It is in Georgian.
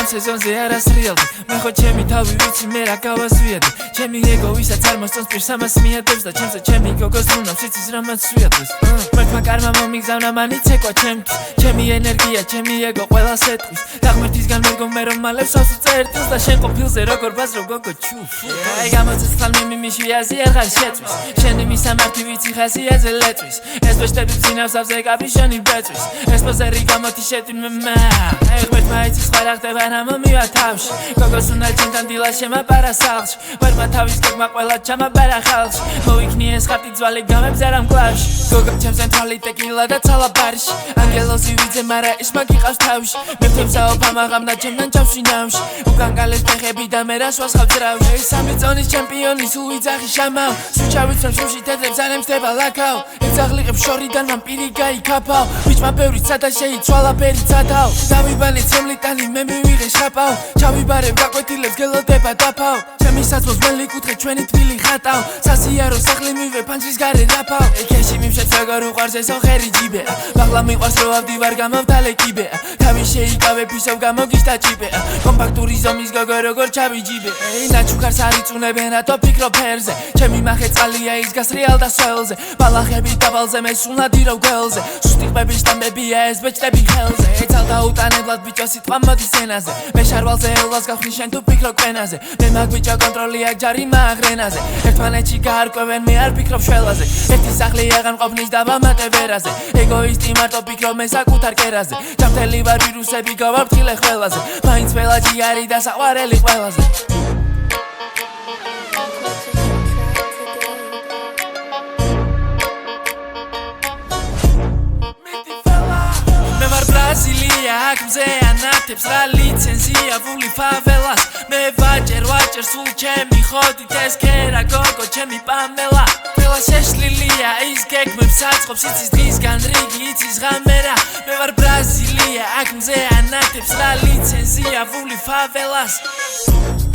ამ სეზონზე არასრიალდი მე ხო ჩემი თავი ვიცი მე რა გავაზვიადი ჩემი ეგო ვისაც არ მოსწონს პირს ამას მიადებს და ჩემზე ჩემი გოგოს უნავს იცის რამაც სვიადოს მართლა კარმა მომიგზავნა მანიც ეკვა ჩემთვის ჩემი ენერგია ჩემი ეგო ყველას ეტყვის დაღმერთისგან მერგო მე რომ მალებს ავსო წერტილს და შენ ყოფილზე როგორ ბაზრო გოგო ჩუფ აი გამოწესხალ მიმიში აზი აღარ შეწვის შენი მისამართი ვიცი ხასიაზე ლეწვის ეს ბეშტები ბზინავს ავზე კაპიშონი ბეწვის ეს პოზერი გამოთი შეტვინმე მა აი ღმერთმა იცის სხვა რა ხდება რა მომივა თავში გოგოს უნდა ჩემთან დილა შემაპარა სახლში ვერმა თავის გეგმა ყველა ჩამაბარა ხალხში მოიქნი ეს ხარტი ძვალი გამებს არა მკლავში გოგო ჩემზე თვალი ტეკილა და ცალა ბარში ანგელოზი ვიძე მარა ის მაგიყავს თავში მე თემსაო ფამაღამ და ჩემთან ჩავში ნავში უკან გალეს ფეხები და მე რას ვასხავ ძრავში სამი წონის ჩემპიონი სულ ვიძახი შამავ სუჩავიცრემ სუში თეთრებს არ ემსდება ლაქაო ეძაღლიყებ შორიდან მან პირი გაიქაფაო ბიჭმა ბევრი ცადა შეიცვალა ფერი ცადაო დავიბანე ცემლიტანი მე მივიღე შაპაო ჩავიბარებ გაკვეთილებს გელოდება დაფაო ჩემი საწმოს მელი კუთხე ჩვენი თბილი ხატაო სასიარო სახლი მივე ფანჯრის გარე დაფაო ექეში მიმშეც როგორ უყვარს ეს ოხერი ჯიბეა ბაღლა მიყვარს რო ავდივარ გამავთალე კიბეა თავი შეიკავე ფისով გამოგიშთა ჭიბეა კომპაქტური ზომის გოგო როგორ ჩავიჯიბე ეი ნაჩუქარს არიწუნებენ რატო ფიქრობ ფერზე ჩემი მახე წყალია ის გასრიალ და სველზე ბალახები დაბალზე მე სულნადირო გველზე სუსტი ყბების შტამბებია ეს ბეჭდები ხელზე ეცალდა უტანებლად ბიჭო სიტყვა მოდის ენაზე მე შარვალზე ელვას გავხსნი შენ თუ ფიქრო კვენაზე მე მაგ ბიჭო კონტროლი აქ ჯარიმა აღრენაზე ერთმანეთში გაარკვევენ მე არ ფიქრობ შველაზე ერთი სახლი აღარ მყოფნის დაბამატე ვერაზე ეგოისტი მარტო ფიქრობ მე საკუთარ კერაზე ჯამთელი ვარ ვირუსები გავაფრთხილე ყველაზე მაინც ველაჯი არის და საყვარელი ყველაზე ბრაზილია აქ მზე ანათებს რა ლიცენზია ვული ფაველას მე ვაჭერ სულ ჩემი ხოდით ეს კერა გოგო ჩემი პამელა ყველა შეშლილია ის გეგმებს საწყობს იცის დღისგან რიგი იცის ღამერა მე ვარ ბრაზილია აქ მზე ანათებს რა ლიცენზია ვული ფაველას